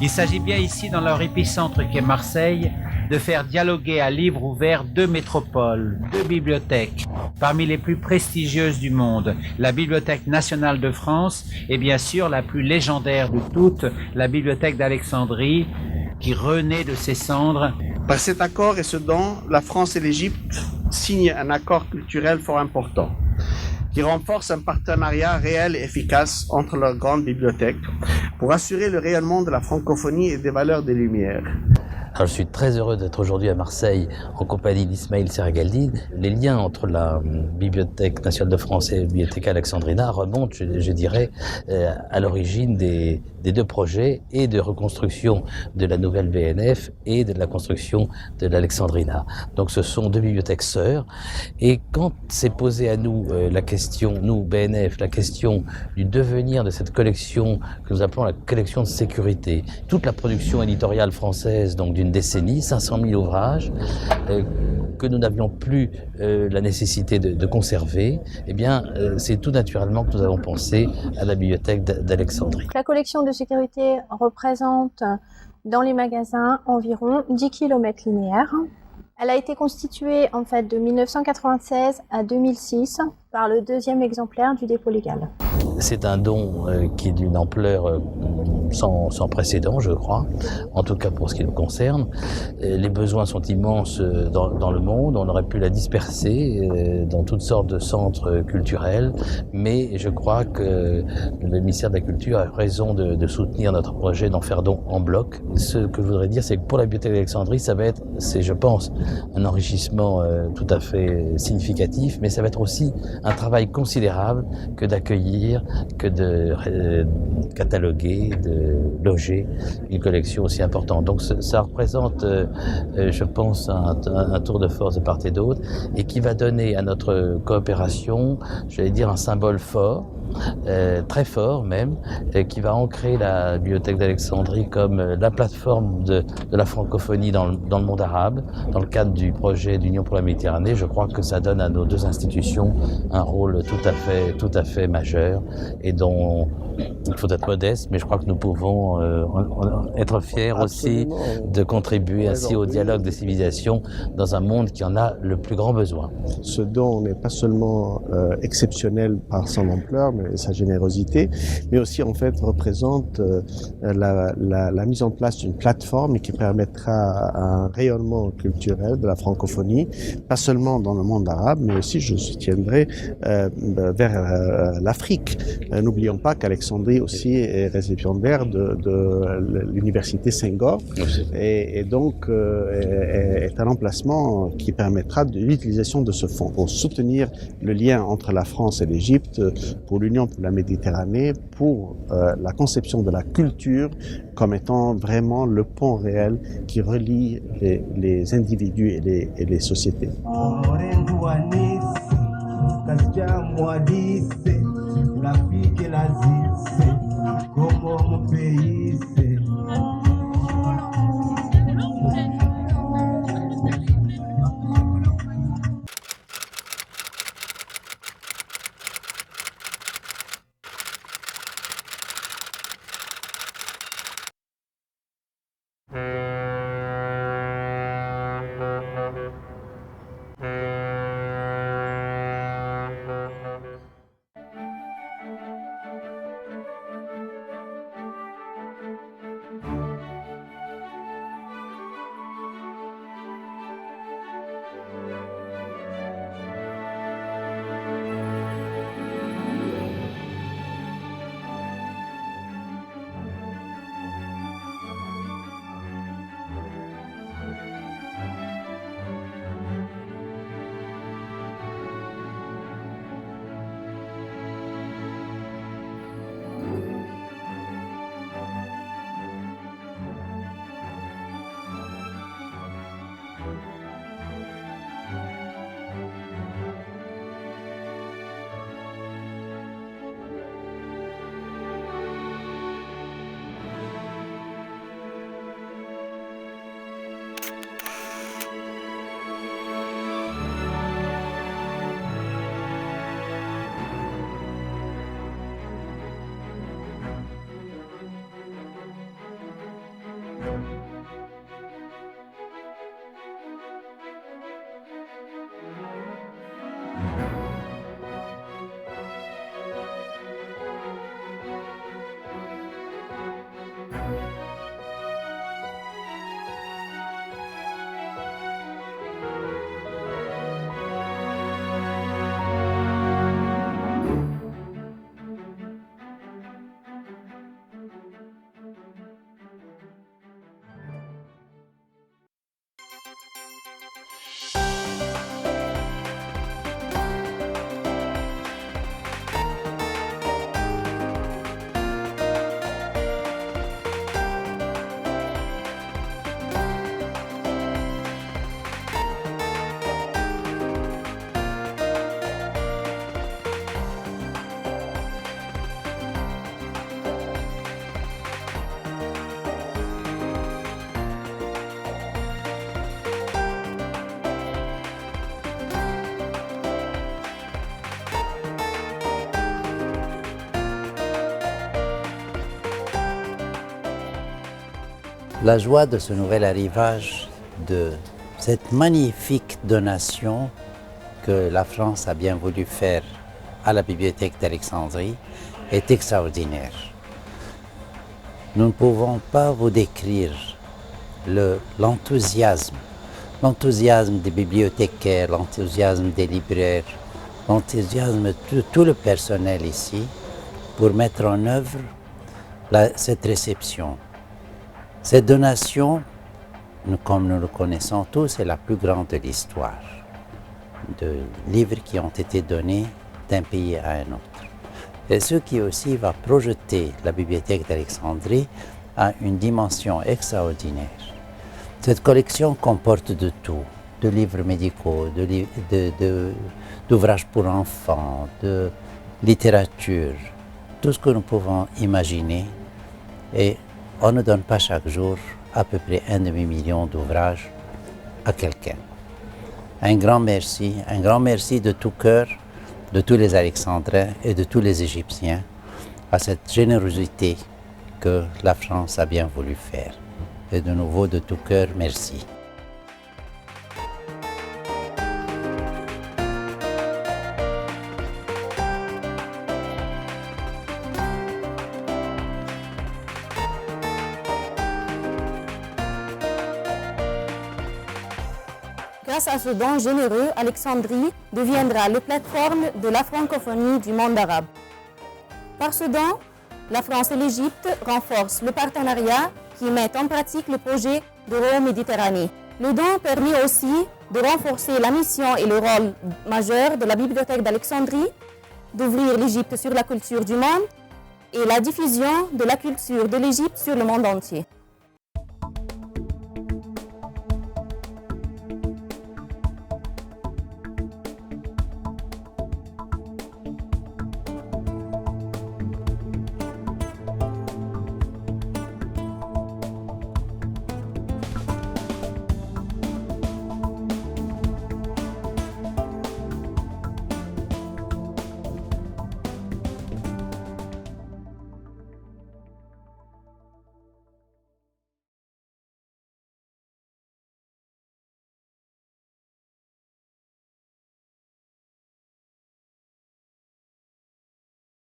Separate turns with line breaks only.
Il s'agit bien ici, dans leur épicentre qu'est Marseille, de faire dialoguer à livre ouvert deux métropoles, deux bibliothèques, parmi les plus prestigieuses du monde, la Bibliothèque nationale de France et bien sûr la plus légendaire de toutes, la Bibliothèque d'Alexandrie, qui renaît de ses cendres.
Par cet accord et ce don, la France et l'Égypte signent un accord culturel fort important qui renforce un partenariat réel et efficace entre leurs grandes bibliothèques pour assurer le rayonnement de la francophonie et des valeurs des Lumières.
Alors, je suis très heureux d'être aujourd'hui à Marseille en compagnie d'Ismaïl Serrageldine. Les liens entre la Bibliothèque nationale de France et la Bibliothèque Alexandrina remontent, je dirais, à l'origine des deux projets et de reconstruction de la nouvelle BNF et de la construction de l'Alexandrina. Donc ce sont deux bibliothèques sœurs. Et quand s'est posée à nous la question, nous BNF, la question du devenir de cette collection que nous appelons la collection de sécurité, toute la production éditoriale française, donc d'une décennie, 500 000 ouvrages, que nous n'avions plus la nécessité de conserver, eh bien, c'est tout naturellement que nous avons pensé à la bibliothèque d'Alexandrie.
La collection de sécurité représente dans les magasins environ 10 km linéaires. Elle a été constituée en fait de 1996 à 2006 par le deuxième exemplaire du dépôt légal.
C'est un don qui est d'une ampleur sans précédent, je crois, en tout cas pour ce qui nous concerne. Les besoins sont immenses dans le monde, on aurait pu la disperser dans toutes sortes de centres culturels, mais je crois que le ministère de la Culture a raison de soutenir notre projet d'en faire don en bloc. Ce que je voudrais dire, c'est que pour la Bibliothèque d'Alexandrie, ça va être, c'est je pense, un enrichissement tout à fait significatif, mais ça va être aussi un travail considérable que d'accueillir, que de cataloguer, de loger une collection aussi importante. Donc ça représente, je pense, un tour de force de part et d'autre et qui va donner à notre coopération, j'allais dire, un symbole fort, très fort même, qui va ancrer la Bibliothèque d'Alexandrie comme la plateforme de la francophonie dans le monde arabe. Dans le cadre du projet d'Union pour la Méditerranée, je crois que ça donne à nos deux institutions un rôle tout à fait majeur et dont il faut être modeste, mais je crois que nous pouvons être fiers aussi de contribuer ainsi au dialogue des civilisations dans un monde qui en a le plus grand besoin.
Ce don n'est pas seulement exceptionnel par son ampleur, mais sa générosité, mais aussi en fait représente la mise en place d'une plateforme qui permettra un rayonnement culturel de la francophonie, pas seulement dans le monde arabe, mais aussi, je soutiendrai, vers l'Afrique. N'oublions pas qu'Alexandrie aussi est récipiendaire de l'université Senghor et donc est un emplacement qui permettra de l'utilisation de ce fonds pour soutenir le lien entre la France et l'Égypte, pour l'Union pour la Méditerranée, pour la conception de la culture comme étant vraiment le pont réel qui relie les individus et les sociétés.
La joie de ce nouvel arrivage, de cette magnifique donation que la France a bien voulu faire à la bibliothèque d'Alexandrie est extraordinaire. Nous ne pouvons pas vous décrire l'enthousiasme des bibliothécaires, l'enthousiasme des libraires, l'enthousiasme de tout le personnel ici pour mettre en œuvre cette réception. Cette donation, comme nous le connaissons tous, est la plus grande de l'histoire, de livres qui ont été donnés d'un pays à un autre. Et ce qui aussi va projeter la bibliothèque d'Alexandrie à une dimension extraordinaire. Cette collection comporte de tout, de livres médicaux, d'ouvrages pour enfants, de littérature, tout ce que nous pouvons imaginer. Et on ne donne pas chaque jour à peu près 1 demi-million d'ouvrages à quelqu'un. Un grand merci de tout cœur de tous les Alexandrins et de tous les Égyptiens à cette générosité que la France a bien voulu faire. Et de nouveau, de tout cœur, merci.
Grâce à ce don généreux, Alexandrie deviendra la plateforme de la francophonie du monde arabe. Par ce don, la France et l'Égypte renforcent le partenariat qui met en pratique le projet d'Euro-Méditerranée. Le don permet aussi de renforcer la mission et le rôle majeur de la Bibliothèque d'Alexandrie, d'ouvrir l'Égypte sur la culture du monde et la diffusion de la culture de l'Égypte sur le monde entier.